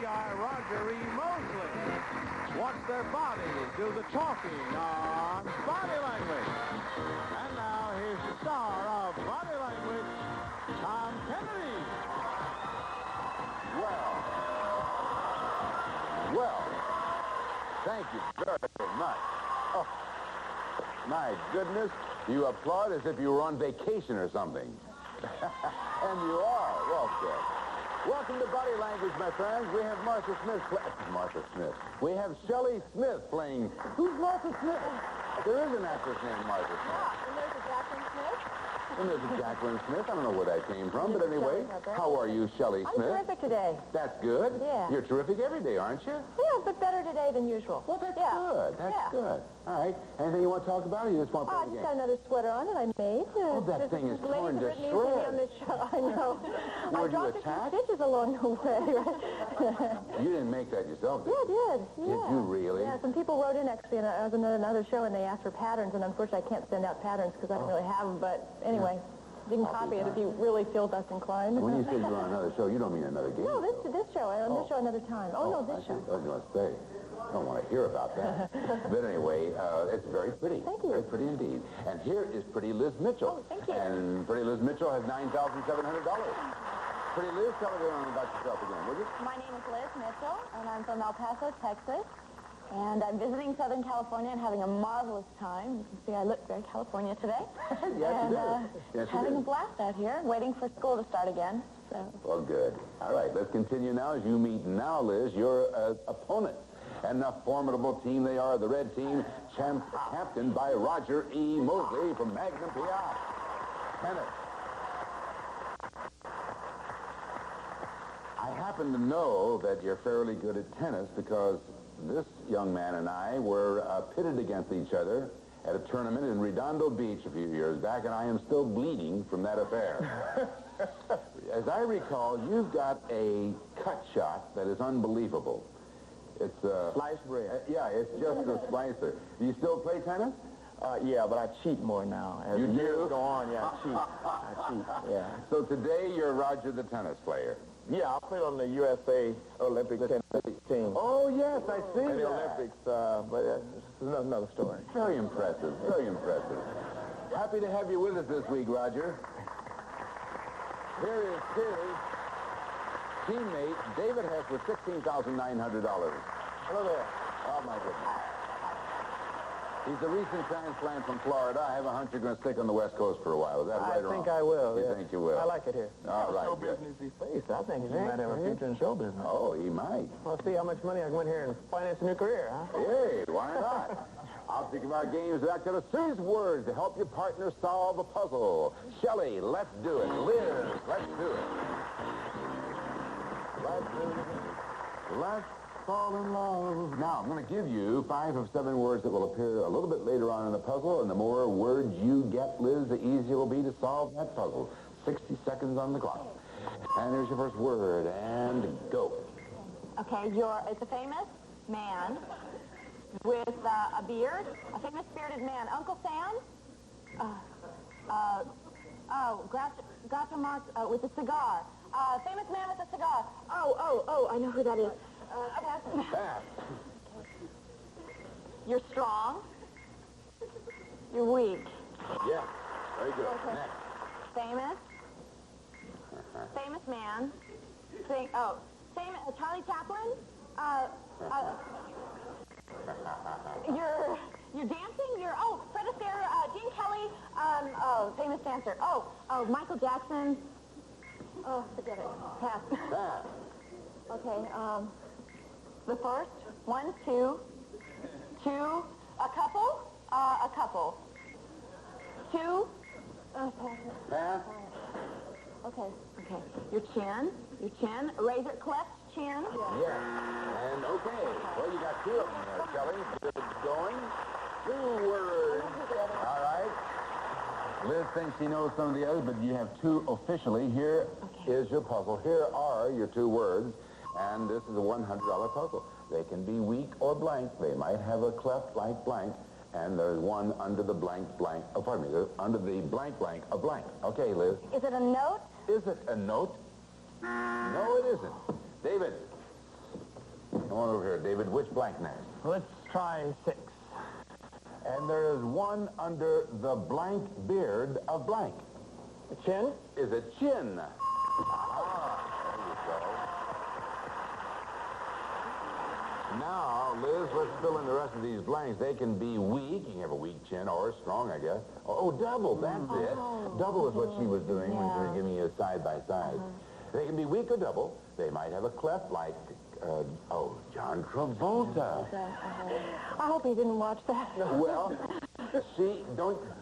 by Roger E. Mosley. Watch their bodies do the talking on Body Language. And now here's the star of Body Language, Tom Kennedy. Well, thank you very much. Oh, my goodness, you applaud as if you were on vacation or something. And you are. Well said. Welcome to Body Language, my friends. We have Martha Smith. We have Shelley Smith playing. Who's Martha Smith? There is an actress named Martha Smith. Yeah, and there's a Jacqueline Smith. And there's a Jacqueline Smith. I don't know where that came from, but anyway, how are you, Shelley Smith? I'm terrific today. That's good. Yeah. You're terrific every day, aren't you? Yeah, but better today than usual. Well, that's good. That's good. All right. Anything you want to talk about, or you just want to play I the just game? got another sweater on that I made. Oh, that thing is torn to shreds. I know. Were I you dropped a attacked? few stitches along the way. You didn't make that yourself, did Yeah, I you? did. Yeah. Did you really? Yeah, some people wrote in actually, and I was on another show, and they asked for patterns, and unfortunately I can't send out patterns because I don't really have them, but anyway. You can copy it if you really feel thus inclined. When you say you're on another show, you don't mean another game. No, this show. On this show another time. Oh, no, this show. I was going to say, I don't want to hear about that. But anyway, it's very pretty. Thank you. Very pretty indeed. And here is pretty Liz Mitchell. Oh, thank you. And pretty Liz Mitchell has $9,700. Pretty Liz, tell everyone about yourself again, will you? My name is Liz Mitchell, and I'm from El Paso, Texas. And I'm visiting Southern California and having a marvelous time. You can see I look very California today. Yes, you do. Yes, you having do. a blast out here, waiting for school to start again. So. Well, good. All right, let's continue now as you meet now, Liz, your opponent. And a formidable team they are, the red team, captained by Roger E. Mosley from Magnum PI. Tennis. I happen to know that you're fairly good at tennis because this young man and I were pitted against each other at a tournament in Redondo Beach a few years back, and I am still bleeding from that affair. As I recall, you've got a cut shot that is unbelievable. It's Sliced bread. yeah, it's just a slicer. Do you still play tennis? Yeah, but I cheat more now. As You the years do? go on, yeah, I cheat, yeah. So today you're Roger the tennis player. Yeah, I played on the USA Olympic tennis team. Oh, yes, I see In the that. Olympics, but it's another story. Very impressive, very impressive. Happy to have you with us this week, Roger. Here is his teammate, David Hess, with $16,900. Hello there. Oh, my goodness. He's a recent transplant from Florida. I have a hunch you're going to stick on the West Coast for a while. Is that right or wrong? I think I will, You yeah. think you will? I like it here. All right, Show good. business these days. I think he might have a future in show business. Oh, he might. Well, see how much money I can win here and finance a new career, huh? Hey, why not? I'll think about games that got a series of words to help your partner solve a puzzle. Shelley, let's do it. Liz, let's do it. Let's fall in love. Now, I'm going to give you 5 of 7 words that will appear a little bit later on in the puzzle, and the more words you get, Liz, the easier it will be to solve that puzzle. 60 seconds on the clock. And here's your first word, and go. Okay, it's a famous man with a beard, a famous bearded man. Uncle Sam? Groucho Marx with a cigar. Famous man with a cigar. Oh, I know who that is. Pass. You're strong. You're weak. Yeah, very good. Okay. Next. Famous. Famous man. Famous Charlie Chaplin. You're dancing. Fred Astaire. Gene Kelly. Famous dancer. Michael Jackson. Oh, forget it. Pass. Pass. Okay. The first. 1, 2. 2. A couple. A couple. 2. Pass. Okay. Your chin. Razor cleft chin. Yeah. And okay. Well, you got 2 of them there, Shelley. Good going. 2 words. All right. Liz thinks she knows some of the others, but you have 2 officially. Here is your puzzle. Here are your 2 words, and this is a $100 puzzle. They can be weak or blank. They might have a cleft like blank, and there's one under the blank. Oh, pardon me. Under the blank of blank. Okay, Liz. Is it a note? Is it a note? No, it isn't. David. here, David. Which blank next? Let's try 6. And there is one under the blank beard of blank. The chin? Is it chin? Ah, there you go. Now, Liz, let's fill in the rest of these blanks. They can be weak. You can have a weak chin, or strong, I guess. Oh, double, that's it. Double is what she was doing when she was giving you a side-by-side. They can be weak or double. They might have a cleft like, John Travolta. I hope he didn't watch that. Well, see,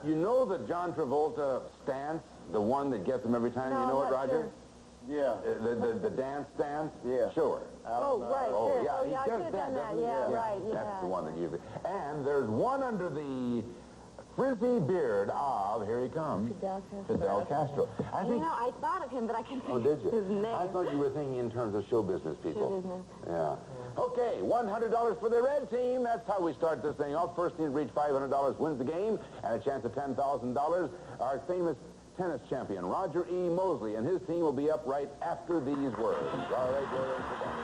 you know the John Travolta stance, the one that gets him every time? No, you know I'm it, not Roger? Yeah. The dance stance? Yeah. Sure. Oh, right, Oh, sure. yeah, Oh, he yeah, I does should have that, done that. doesn't he? Yeah, right, yeah. That's the one that usually... And there's one under the frizzy beard of, here he comes, Fidel Castro. I think... I thought of him, but I can't Oh, think did you? his name. I thought you were thinking in terms of show business people. Show business. Yeah. Okay, $100 for the red team. That's how we start this thing off. First team to reach $500 wins the game, and a chance of $10,000. Our famous tennis champion, Roger E. Mosley, and his team will be up right after these words. All right, we're in for that.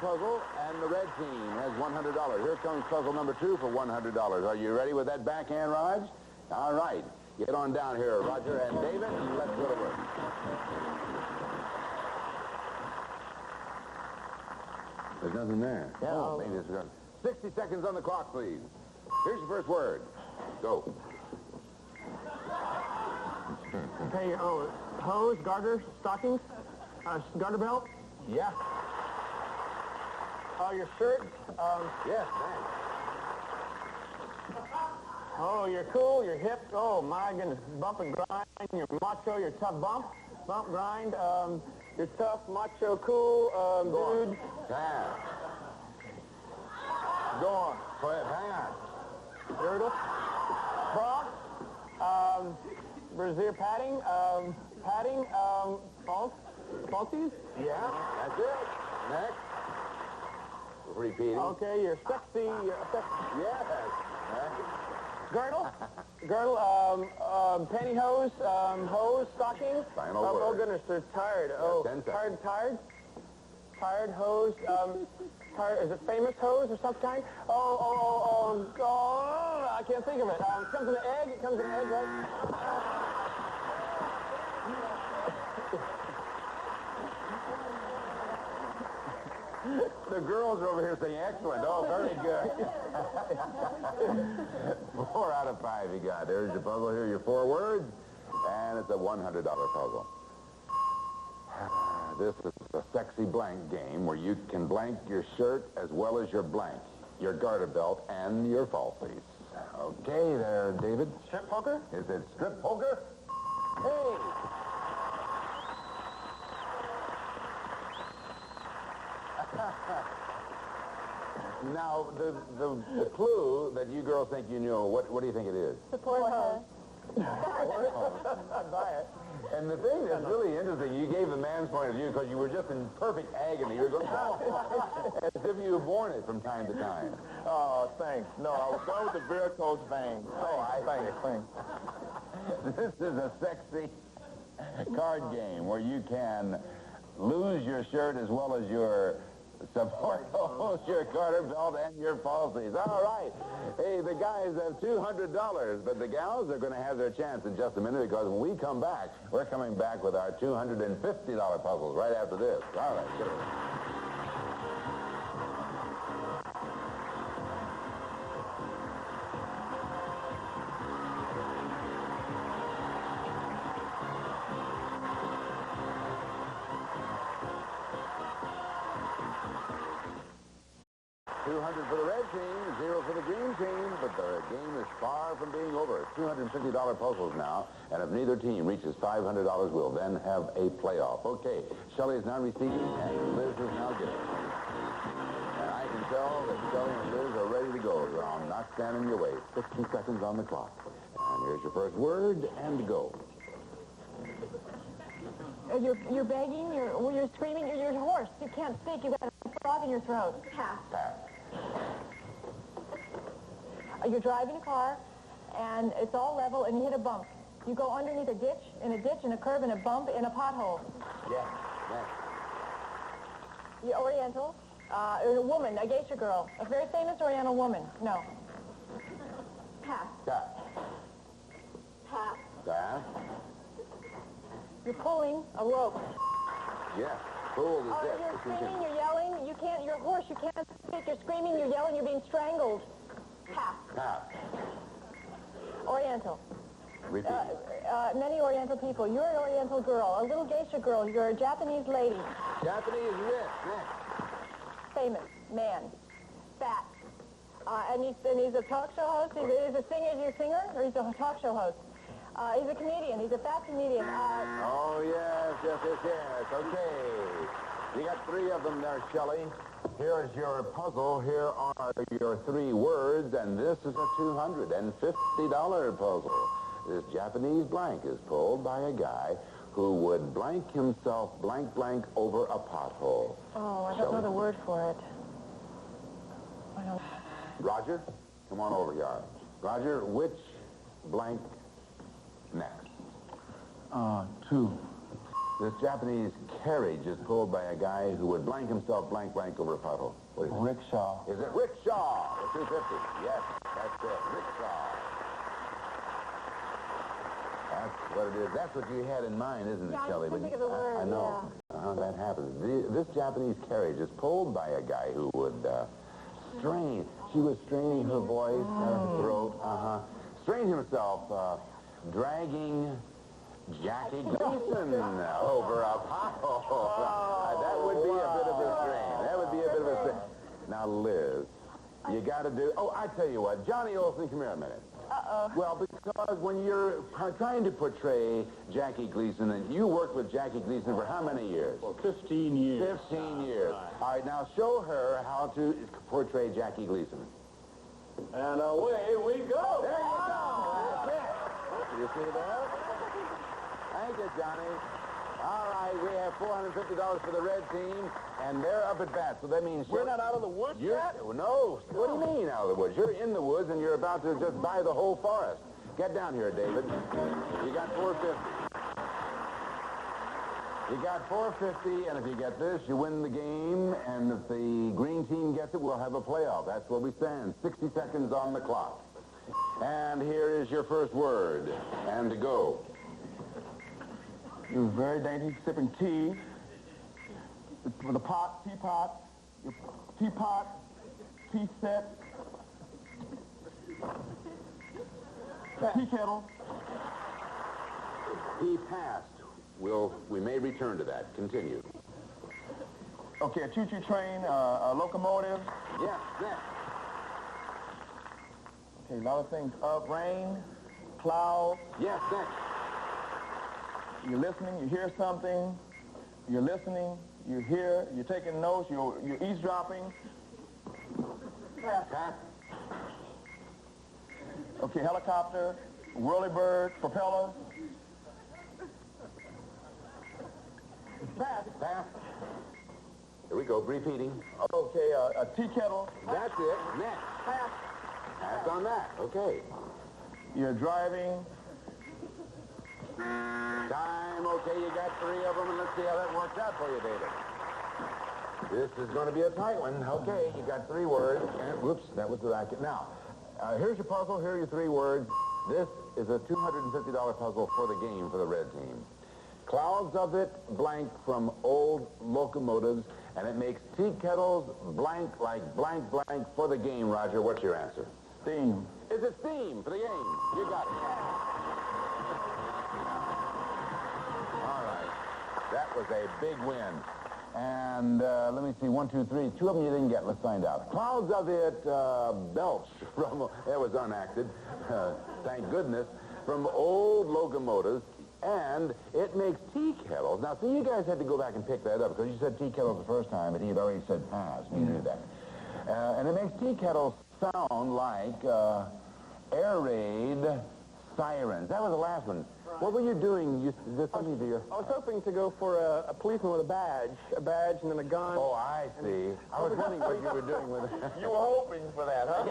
Puzzle, and the red team has $100. Here comes puzzle number 2 for $100. Are you ready with that backhand, Raj? All right. Get on down here, Roger and David, and let's go to work. There's nothing there. Yeah. Oh, maybe it's good. 60 seconds on the clock, please. Here's your first word. Go. Okay, hose, garter, stockings, garter belt. Yeah. Your shirt. Yes, thanks. Oh, you're cool, you're hip. Oh, my goodness. Bump and grind. You're macho, you're tough. Bump, grind. You're tough, macho, cool, dude. Pass. Go on. Go ahead, hang on. Girdle. Bra. Brassiere padding. Falsies. Yeah, that's it. Next. Repeating. Okay, you're sexy. Yes. Next. Girdle, pantyhose, hose, stocking. Final Oh word. goodness, they're tired. Oh, 10 seconds. tired hose. Tired. Is it famous hose or some kind? Oh, I can't think of it. It comes in an egg. It comes in an egg, right? The girls are over here saying, excellent. Oh, very good. 4 out of 5 you got. There's your puzzle. Here are your 4 words. And it's a $100 puzzle. This is a sexy blank game where you can blank your shirt as well as your blank, your garter belt, and your falsies. Okay there, David. Strip poker? Is it strip poker? Hey! Now, the clue that you girls think you know, what do you think it is? Support hose. I'd buy it. And the thing that's really interesting, you gave the man's point of view because you were just in perfect agony. You were going, as if you were born it from time to time. Oh, thanks. No, I was going with the varicose vein. Thanks. This is a sexy card game where you can lose your shirt as well as your support hose, your garter belt, and your falsies. All right. Hey, the guys have $200, but the gals are going to have their chance in just a minute because when we come back, we're coming back with our $250 puzzles right after this. All right, get it. $200 for the red team, 0 for the green team, but the game is far from being over. $250 puzzles now, and if neither team reaches $500, we'll then have a playoff. Okay, Shelley is now receiving, and Liz is now giving. And I can tell that Shelley and Liz are ready to go. So I'm not standing in your way. 60 seconds on the clock. And here's your first word, and go. You're begging, you're screaming, you're hoarse. You can't speak, you've got a frog in your throat. Pass. Pass. You're driving a car, and it's all level, and you hit a bump. You go underneath a ditch, in a curve, in a bump, in a pothole. Yeah. Next. You're Oriental. A woman, a geisha girl. A very famous Oriental woman. No. Pass. Pass. Pass. Pass. You're pulling a rope. Yeah. Pulled is it. You're screaming, you're yelling, you're hoarse, you can't speak, you're screaming, you're yelling, you're being strangled. Pass. Pass. Oriental. Repeat. Many Oriental people. You're an Oriental girl, a little geisha girl. You're a Japanese lady. Japanese wrist. Next. Famous man. Fat. And he's a talk show host. He's a singer. Is he a singer or he's a talk show host? He's a comedian. He's a fat comedian. Oh, yes. Okay. You got 3 of them there, Shelley. Here's your puzzle. Here are your 3 words, and this is a $250 puzzle. This Japanese blank is pulled by a guy who would blank himself blank blank over a pothole. Oh, I don't know the word for it. I don't. Roger, come on over here. Roger, which blank next? 2. This Japanese carriage is pulled by a guy who would blank himself blank blank over a pothole. What is it? Rickshaw. Is it rickshaw? The 250. Yes, that's it. Rickshaw. That's what it is. That's what you had in mind, isn't it, Yeah, Shelley? I couldn't think of the word, I know. That happens. This Japanese carriage is pulled by a guy who would strain. She was straining her voice, her throat, strain himself, dragging Jackie Gleason over a pothole. That would be a bit of a strain. That would be a bit of a strain. Now, Liz, you got to do... Oh, I tell you what. Johnny Olsen, come here a minute. Uh-oh. Well, because when you're trying to portray Jackie Gleason, and you worked with Jackie Gleason for how many years? Well, 15 years. 15 years. All right, now show her how to portray Jackie Gleason. And away we go. There you go. That's it. You see that? Thank you, Johnny. All right, we have $450 for the red team, and they're up at bat. So that means We're not out of the woods yet? No. What do you mean out of the woods? You're in the woods, and you're about to just buy the whole forest. Get down here, David. You got $450. You got $450, and if you get this, you win the game. And if the green team gets it, we'll have a playoff. That's where we stand. 60 seconds on the clock. And here is your first word. And to go. You're very dainty, sipping tea with a pot, teapot, your teapot, tea set, tea kettle. He passed. We may return to that. Continue. Okay, a choo-choo train, a locomotive. Yes, next. Okay, a lot of things. Up, rain, clouds. Yes, next. You're listening, you hear something. You're listening, you hear, you're taking notes, you're eavesdropping. Pass. Okay, helicopter, whirlybird, propeller. Pass. Here we go, repeating. Okay, a tea kettle. That's it. Next. Pass. Pass on that. Okay. You're driving. Time. Okay, you got 3 of them, and let's see how that works out for you, David. This is going to be a tight one. Okay, you got 3 words. And, whoops, that was the racket. Now, here's your puzzle. Here are your 3 words. This is a $250 puzzle for the game for the red team. Clouds of it blank from old locomotives, and it makes tea kettles blank like blank blank for the game. Roger, what's your answer? Steam. Is it steam for the game? You got it. All right. That was a big win. And let me see, 1, 2, 3. 2 of them you didn't get. Let's find out. Clouds of it belch from, that was unacted, thank goodness, from old locomotives. And it makes tea kettles. Now, see, you guys had to go back and pick that up because you said tea kettles the first time, and he had already said pass. You knew that. And it makes tea kettles sound like air raid sirens. That was the last one. What were you doing? Is this something to you? I was hoping to go for a policeman with a badge and then a gun. Oh, I see. I was wondering what you were doing with it. You were hoping for that, huh?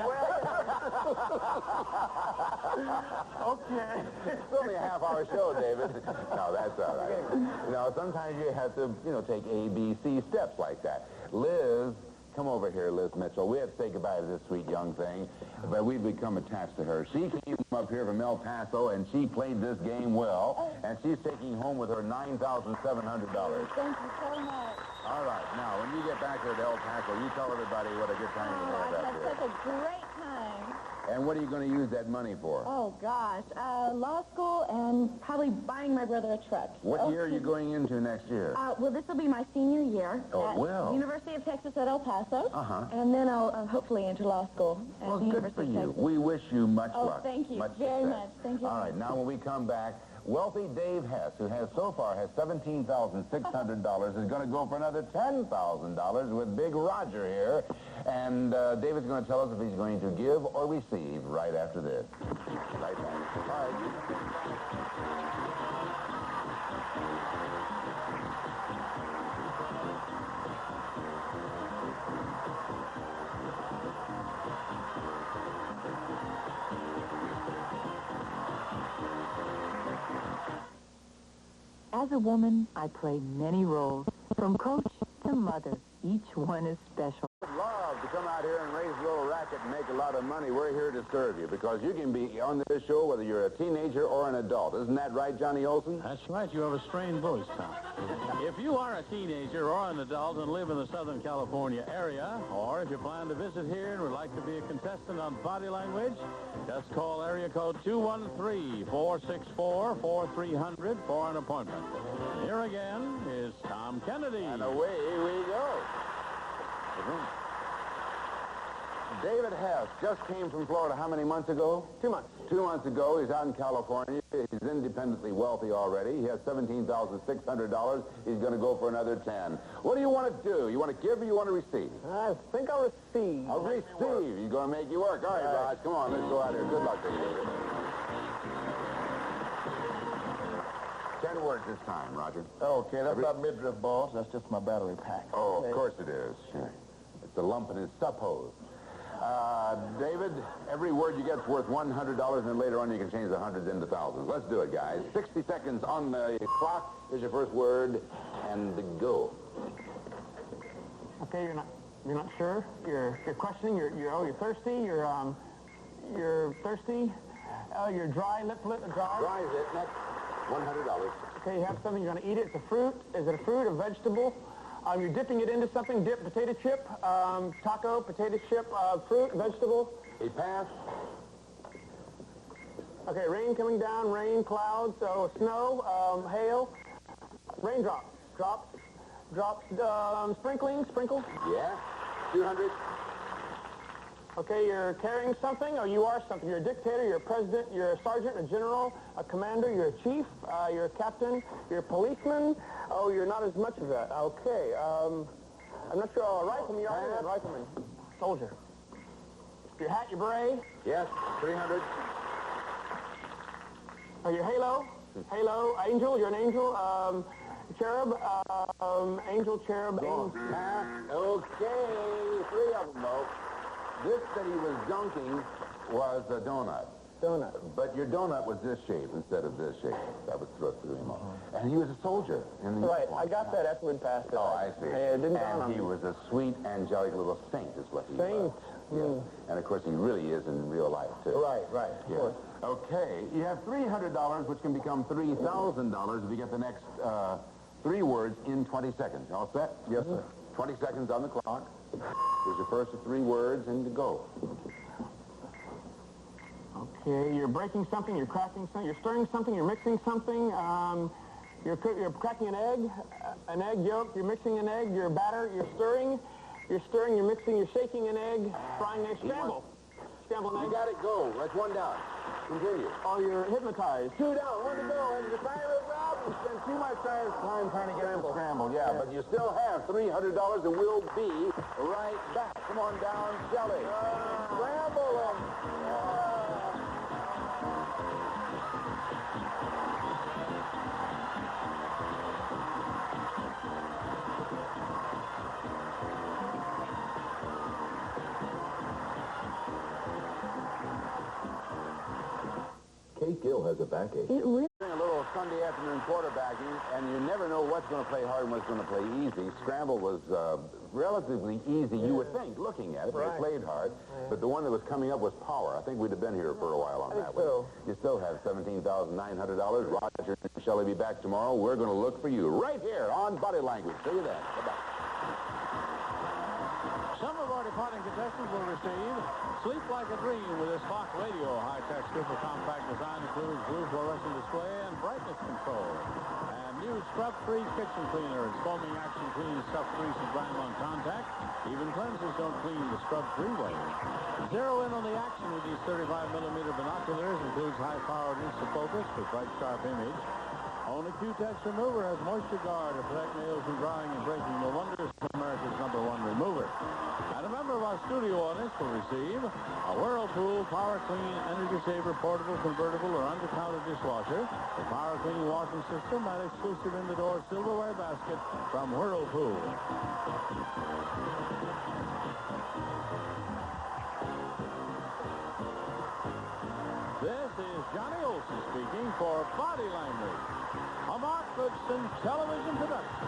Okay. It's only a half-hour show, David. No, that's all right. You know, sometimes you have to, take A, B, C steps like that. Liz, come over here, Liz Mitchell. We have to say goodbye to this sweet young thing, but we've become attached to her. She came up here from El Paso, and she played this game well, and she's taking home with her $9,700. Thank you so much. All right. Now, when you get back here to El Paso, you tell everybody what a good time you I've had had up here. such a great time. And what are you going to use that money for? Oh, gosh. Law school and probably buying my brother a truck. What year are you going into next year? Well, this will be my senior year Oh, at well. University of Texas at El Paso. Uh-huh. And then I'll hopefully enter law school at Well, the good University for of you. Texas. We wish you much Oh, luck. thank you Much very success. much. Thank you. All right, now when we come back, wealthy Dave Hess, who has so far has $17,600, is going to go for another $10,000 with Big Roger here. And David's going to tell us if he's going to give or receive right after this. Right back. All right. As a woman, I play many roles, from coach to mother. Each one is special. I'd love to come out here and raise a little racket and make a lot of money. We're here to serve you because you can be on this show whether you're a teenager or an adult. Isn't that right, Johnny Olson? That's right. You have a strained voice, Tom. If you are a teenager or an adult and live in the Southern California area, or if you plan to visit here and would like to be a contestant on Body Language, just call area code 213-464-4300 for an appointment. Here again is Tom Kennedy. And away we go. David Hess just came from Florida how many months ago? 2 months. 2 months ago. He's out in California. He's independently wealthy already. He has $17,600. He's going to go for another 10. What do you want to do? You want to give or you want to receive? I think I'll receive. I'll receive. He's going to make you work. All right, Raj, come on. Let's go out here. Good luck to you. 10 words this time, Roger. Okay, that's not midriff balls. That's just my battery pack. Oh, of course it is. Sure. It's a lump in his suppose. David, every word you get's worth $100, and then later on you can change the hundreds into thousands. Let's do it, guys. 60 seconds on the clock. Here's your first word, and go. Okay, you're not sure. You're questioning. You're thirsty. You're thirsty. You're dry. Dry. Dry is it. Next, $100. Okay, you have something. You're going to eat it. It's a fruit. Is it a fruit? A vegetable? You're dipping it into something. Dip, potato chip, taco, potato chip, fruit, vegetable. He passed. Okay, rain coming down, rain, clouds, snow, hail, raindrops, drops, sprinkles. Yeah. 200. Okay, you're carrying something, or you are something. You're a dictator, you're a president, you're a sergeant, a general, a commander, you're a chief, you're a captain, you're a policeman. Oh, you're not as much of that. Okay, I'm not sure. A rifleman, you're a rifleman. Soldier. Your hat, your beret. Yes, 300. Your halo. Angel, you're an angel. Cherub, angel, cherub, angel. Pass. Okay, 3 of them, though. This that he was dunking was a donut. Donut. But your donut was this shape instead of this shape. That was through him. And he was a soldier. In the Right, uniform. I got that after we'd passed it. Oh, I see. It didn't dawn on And he me. was a sweet, angelic little saint is what he was. Saint. Yeah. And, of course, he really is in real life, too. Right, of course. Okay, you have $300, which can become $3,000 if you get the next 3 words in 20 seconds. All set? Yes, sir. 20 seconds on the clock. Here's your first of 3 words, and to go. Okay, you're breaking something, you're cracking something, you're stirring something, you're mixing something, you're cracking an egg yolk, you're mixing an egg, you're batter, you're stirring, you're mixing, you're shaking an egg, frying an egg, scramble an You egg. got it, go. That's 1 down. Continue. Oh, you're hypnotized. 2 down, 1 to go, and the time is up. You spent too much time trying to get him scrambled. Yeah, but you still have $300 and we'll be right back. Come on down, Shelley. Scramble him. skill has a backache. It really... A little Sunday afternoon quarterbacking, and you never know what's going to play hard and what's going to play easy. Scramble was relatively easy, you would think, looking at it, but it played hard. But the one that was coming up was power. I think we'd have been here for a while on that one. You still have $17,900. Roger and Shelley be back tomorrow. We're going to look for you right here on Body Language. See you then. Bye-bye. Some of our departing contestants will receive Sleep Like a Dream with this Fox Radio high-tech super compact design, includes blue fluorescent display and brightness control. And new scrub-free kitchen cleaner. Its foaming action cleans stuff, grease, and grime on contact. Even cleansers don't clean the scrub-free way. Zero in on the action with these 35mm binoculars. Includes high-powered instant focus with bright, sharp image. Only Q-Tex remover has moisture guard to protect nails from drying and breaking. No wonder it's America's #1 remover. And a member of our studio audience will receive a Whirlpool Power Clean Energy Saver portable, convertible, or under-counter dishwasher, the Power Clean washing system, and exclusive in-the-door silverware basket from Whirlpool. This is Johnny Olson speaking for Body Language, a Mark Goodson television production.